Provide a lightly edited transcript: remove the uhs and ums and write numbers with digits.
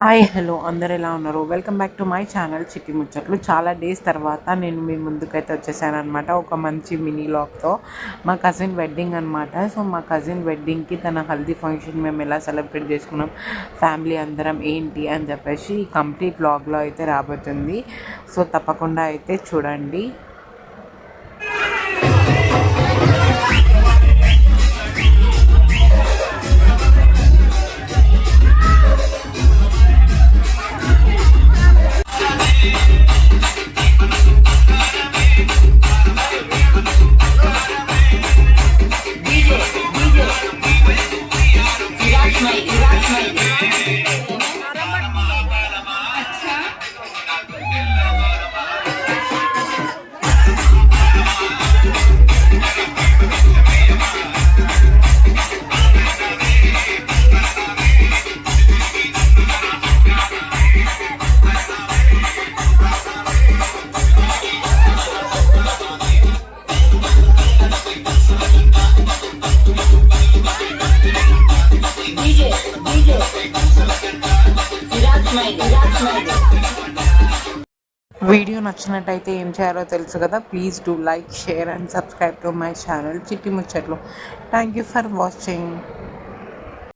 Hi hello అందరు ఎలా ఉన్నారు? Welcome back to my channel చిట్టి ముచ్చట్లు. చాలా డేస్ తర్వాత నేను మీ ముందుకైతే వచ్చేసాను అనమాట. ఒక మంచి మినీ లాగ్తో. మా కజిన్ వెడ్డింగ్ అనమాట. సో మా కజిన్ వెడ్డింగ్కి తన హల్దీ ఫంక్షన్ మేము ఎలా సెలబ్రేట్ చేసుకున్నాం, ఫ్యామిలీ అందరం ఏంటి అని చెప్పేసి కంప్లీట్ లాగ్లో అయితే రాబోతుంది. సో తప్పకుండా అయితే చూడండి. వీడియో నచ్చినట్టయితే ఏం చేయాలో తెలుసు కదా. Please do like, share and subscribe to my channel చిట్టి ముచ్చట్లు. Thank you for watching.